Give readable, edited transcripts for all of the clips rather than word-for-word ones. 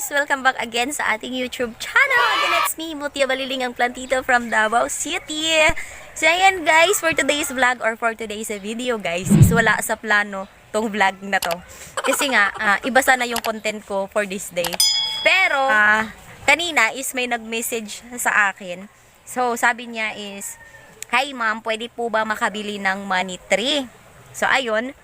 guys! Welcome back again sa ating YouTube channel. Again, it's me, Mutia Baliling, ang plantito from Davao City. So, ayan guys, for today's vlog or for today's video guys, is wala sa plano tong vlog na to. Kasi nga, iba sana yung content ko for this day. Pero, kanina is may nag-message sa akin. So, sabi niya is, "Hi ma'am, pwede po ba makabili ng money tree?" So, ayun.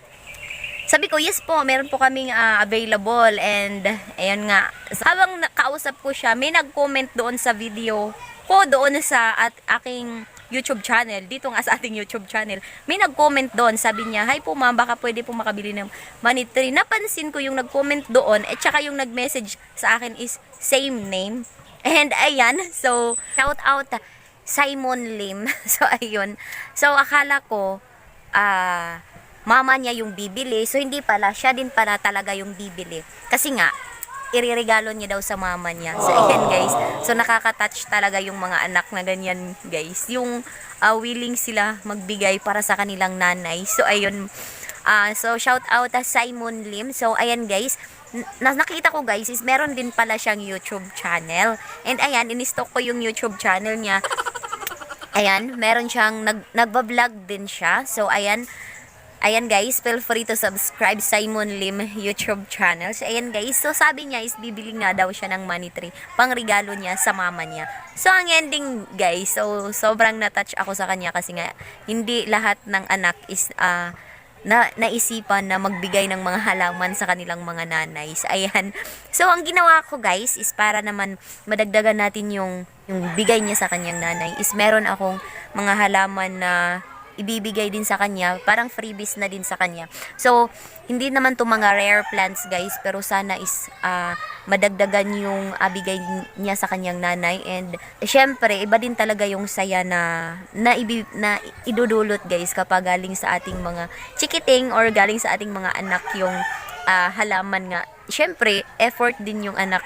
Sabi ko, yes po, meron po kaming available. And, ayun nga, habang nakausap ko siya, may nag-comment doon sa video ko, doon sa aking YouTube channel, dito nga sa ating YouTube channel. May nag-comment doon, sabi niya, "Hi po ma'am, baka pwede po makabili ng money tree." Napansin ko yung nag-comment doon, at saka yung nag-message sa akin is same name. And, ayan, so, shout out Simon Lim. So, ayun. So, akala ko, mama niya yung bibili. So, hindi pala. Siya din pala talaga yung bibili. Kasi nga, iririgalo niya daw sa mama niya. So, ayan guys. So, nakaka-touch talaga yung mga anak na ganyan guys. Yung willing sila magbigay para sa kanilang nanay. So, ayun. So, shout out Simon Lim. So, ayan guys. Nakita ko guys is meron din pala siyang YouTube channel. And ayan, in-stock ko yung YouTube channel niya. Ayan, meron siyang nagbablog din siya. So, ayan. Ayan guys, feel free to subscribe Simon Lim YouTube channel. So, ayan guys, so sabi niya is bibili nga daw siya ng money tree, pang regalo niya sa mama niya. So, ang ending guys, so sobrang na-touch ako sa kanya kasi nga, hindi lahat ng anak is naisipan na magbigay ng mga halaman sa kanilang mga nanay. So, ayan. So, ang ginawa ko guys is para naman madagdagan natin yung bigay niya sa kanyang nanay is meron akong mga halaman na ibibigay din sa kanya, parang freebies na din sa kanya. So, hindi naman to mga rare plants guys, pero sana is madagdagan yung bigay niya sa kanyang nanay. And syempre, iba din talaga yung saya na idudulot guys kapag galing sa ating mga chikiting or galing sa ating mga anak yung halaman nga. Syempre, effort din yung anak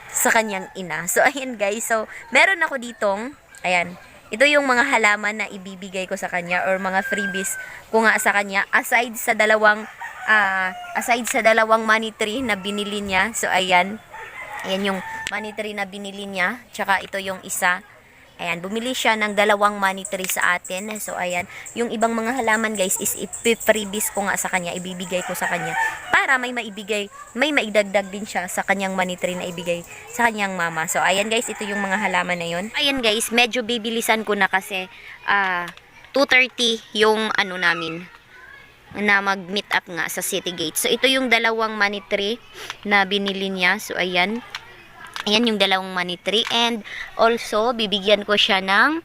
sa kanyang ina. So, ayan guys. So, meron ako ditong, ayan, ito yung mga halaman na ibibigay ko sa kanya or mga freebies ko nga sa kanya aside sa dalawang money tree na binili niya. So ayan. Ayan yung money tree na binili niya. Tsaka ito yung isa. Ayan, bumili siya ng dalawang money tree sa atin. So ayan, yung ibang mga halaman guys is i-freebies ko nga sa kanya, ibibigay ko sa kanya para may maidagdag din siya sa kanyang money tree na ibigay sa kanyang mama. So ayan guys, ito yung mga halaman na yun. Ayan guys, medyo bibilisan ko na kasi 2:30 yung namin na mag-meet up nga sa City Gate. So ito yung dalawang money tree na binili niya. So ayan. Ayan yung dalawang money tree. And also, bibigyan ko siya ng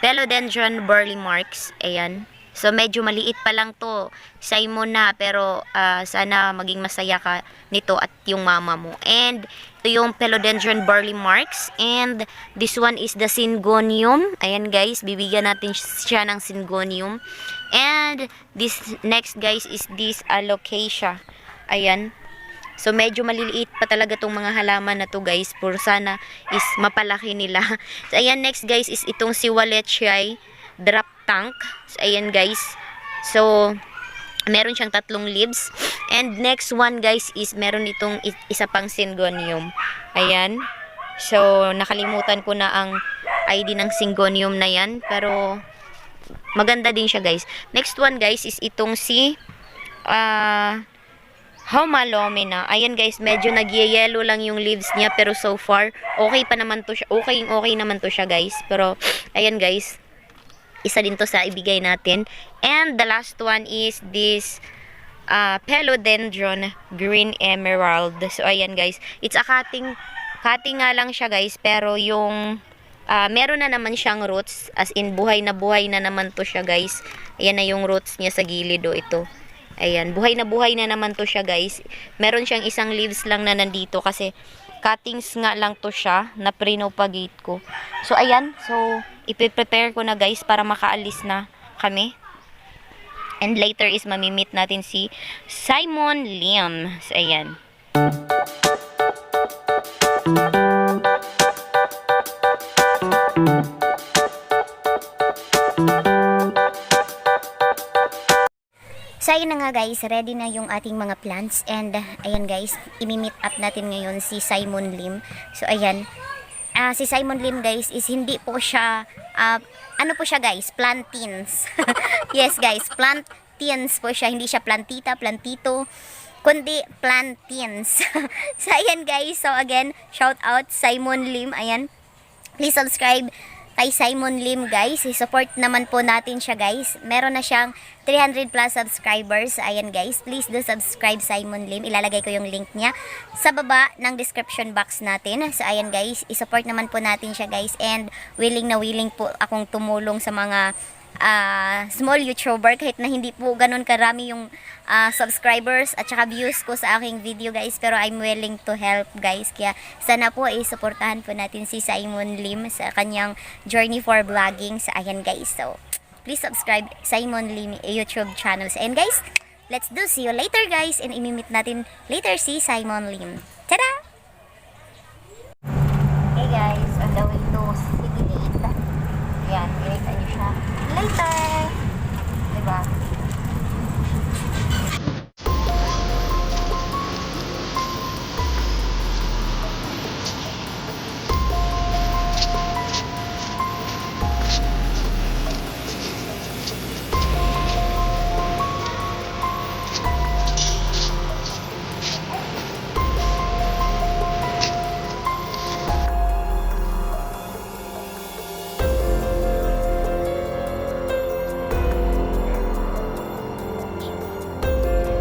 philodendron burley marks. Ayan. So, medyo maliit pa lang to. Simon na, pero sana maging masaya ka nito at yung mama mo. And ito yung philodendron burley marks. And this one is the syngonium. Ayan guys, bibigyan natin siya ng syngonium. And this next guys is this alocasia. Ayan. So, medyo maliliit pa talaga tong mga halaman na to guys. Puro sana is mapalaki nila. So, ayan next guys is itong si Wallacei drop tank. So, ayan guys. So, meron siyang 3 leaves. And next one guys is meron itong isa pang syngonium. Ayan. So, nakalimutan ko na ang ID ng syngonium na yan. Pero, maganda din siya guys. Next one guys is itong si Homalomena. Ayan guys, medyo nagye-yellow lang yung leaves niya pero so far okay pa naman to siya. Okay naman to siya guys. Pero ayan guys, isa din to sa ibigay natin. And the last one is this philodendron green emerald. So ayan guys, it's a cutting nga lang siya guys, pero yung meron na naman siyang roots, as in buhay na naman to siya guys. Ayan na yung roots niya sa gilid ito. Ayan, buhay na naman to siya guys. Meron siyang isang leaves lang na nandito kasi cuttings nga lang to siya na pinopagate ko. So ayan, so ipe-prepare ko na guys para makaalis na kami. And later is mamimit natin si Simon Lim. So ayan. So ayun na nga guys, ready na yung ating mga plants and ayan guys, imi-meet up natin ngayon si Simon Lim. So ayan, si Simon Lim guys is hindi po siya, ano po siya guys, plantins. Yes guys, plantins po siya, hindi siya plantita, plantito, kundi plantins. So ayan guys, so again, shout out Simon Lim, ayan, please subscribe kay Simon Lim guys, i-support naman po natin siya guys. Meron na siyang 300 plus subscribers. Ayan guys, please do subscribe Simon Lim. Ilalagay ko yung link niya sa baba ng description box natin. So ayan guys, i-support naman po natin siya guys, and willing na willing po akong tumulong sa mga small YouTuber kahit na hindi po ganun karami yung subscribers at saka views ko sa aking video guys, pero I'm willing to help guys, kaya sana po suportahan po natin si Simon Lim sa kanyang journey for vlogging. So ayan guys, so please subscribe Simon Lim YouTube channels, and guys, let's do, see you later guys, and imimit natin later si Simon Lim. Tada! Hey guys, on the way to City Gate. Ayan, i-rate nyo siya later, diba?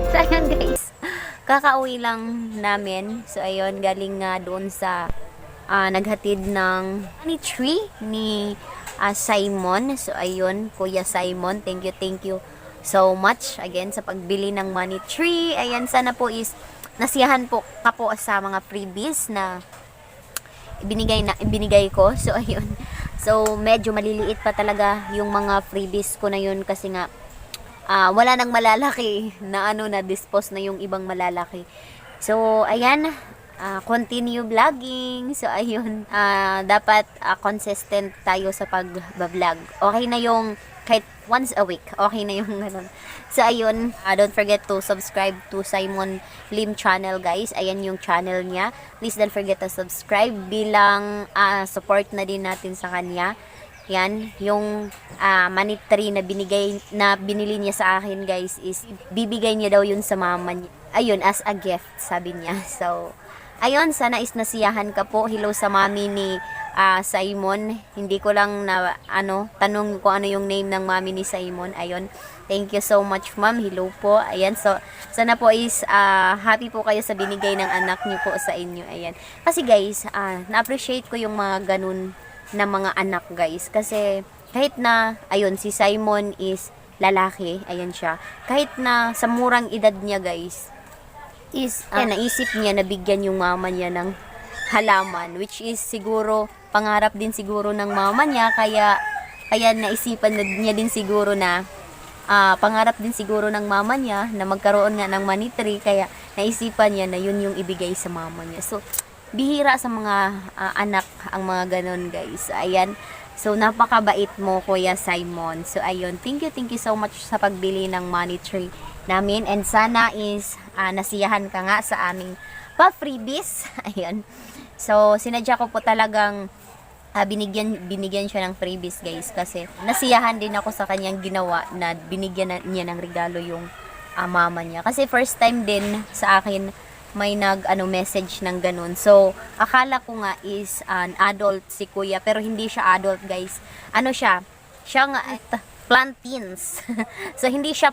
So ayan guys, kakauwi lang namin. So ayun, galing nga doon sa naghatid ng money tree ni Simon. So ayun, Kuya Simon, thank you so much again sa pagbili ng money tree. Ayan, sana po is nasiyahan po ka po sa mga freebies na ibinigay ko. So ayun, so medyo maliliit pa talaga yung mga freebies ko na yun kasi nga wala nang malalaki na na dispose na yung ibang malalaki. So ayan, continue vlogging. So ayun, dapat consistent tayo sa pag-vlog. Okay na yung kahit once a week, okay na yung ganun. So ayun, don't forget to subscribe to Simon Lim channel guys. Ayan yung channel niya. Please don't forget to subscribe bilang support na din natin sa kanya. Yan, yung money tree na binili niya sa akin guys is bibigay niya daw yun sa mama niya. Ayun, as a gift, sabi niya. So, ayun, sana is nasiyahan ka po. Hello sa mami ni Simon. Hindi ko lang na tanong kung ano yung name ng mami ni Simon. Ayun, thank you so much ma'am. Hello po. Ayan, so sana po is happy po kayo sa binigay ng anak niyo po sa inyo. Ayan. Kasi guys, na-appreciate ko yung mga ganun na mga anak guys, kasi kahit na ayun si Simon is lalaki, ayan siya, kahit na sa murang edad niya guys is naisip niya na bigyan yung mama niya ng halaman, which is siguro pangarap din siguro ng mama niya, kaya naisipan niya din siguro na pangarap din siguro ng mama niya na magkaroon nga ng money tree, kaya naisipan niya na yun yung ibigay sa mama niya. So bihira sa mga anak ang mga ganun guys. Ayan, so napakabait mo Kuya Simon. So ayun, thank you so much sa pagbili ng money tree namin, and sana is nasiyahan ka nga sa aming pa-freebies. Ayan, so sinadya ko po talagang binigyan siya ng freebies guys, kasi nasiyahan din ako sa kanyang ginawa na binigyan niya ng regalo yung mama niya, kasi first time din sa akin may message ng ganun. So akala ko nga is an adult si kuya, pero hindi siya adult guys. Siya nga plantins. So hindi siya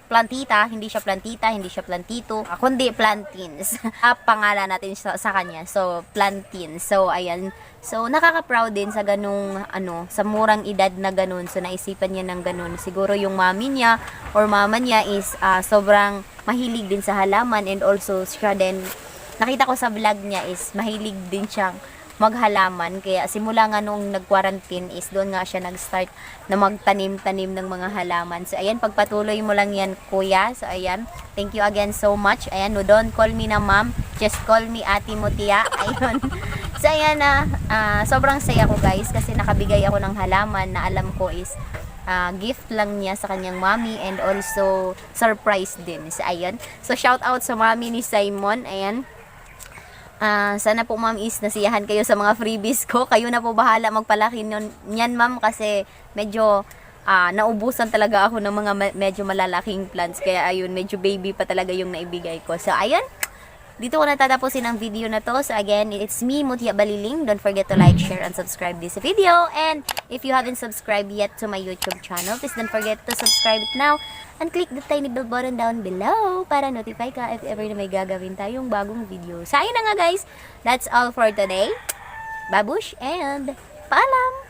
plantita, hindi siya plantito, kundi plantins. Pangalan natin sa kanya. So plantins. So ayan. So nakaka-proud din sa ganung sa murang edad na ganun. So naisipan niya ng ganun. Siguro yung mami niya or mama niya is sobrang mahilig din sa halaman, and also siya din, nakita ko sa vlog niya is mahilig din siyang maghalaman, kaya simula nga nung nag-quarantine is doon nga siya nag-start na magtanim-tanim ng mga halaman. So ayan, pagpatuloy mo lang yan kuya. So ayan, thank you again so much. Ayan, no, don't call me na ma'am, just call me Ate Mutia. Ayun. So ayan na, sobrang saya ko guys, kasi nakabigay ako ng halaman na alam ko is gift lang niya sa kanyang mommy and also surprise din. So, ayun. So, shout out sa mommy ni Simon. Ayan. Sana po ma'am is nasiyahan kayo sa mga freebies ko. Kayo na po bahala magpalaki niyan ma'am kasi medyo naubusan talaga ako ng mga medyo malalaking plants. Kaya ayun, medyo baby pa talaga yung naibigay ko. So ayun, dito ko natatapusin ang video na to. So again, it's me, Mutia Baliling. Don't forget to like, share, and subscribe this video. And if you haven't subscribed yet to my YouTube channel, please don't forget to subscribe it now. And click the tiny bell button down below para notify ka if ever na may gagawin tayong bagong video. So ayun na nga guys, that's all for today. Babush and paalam!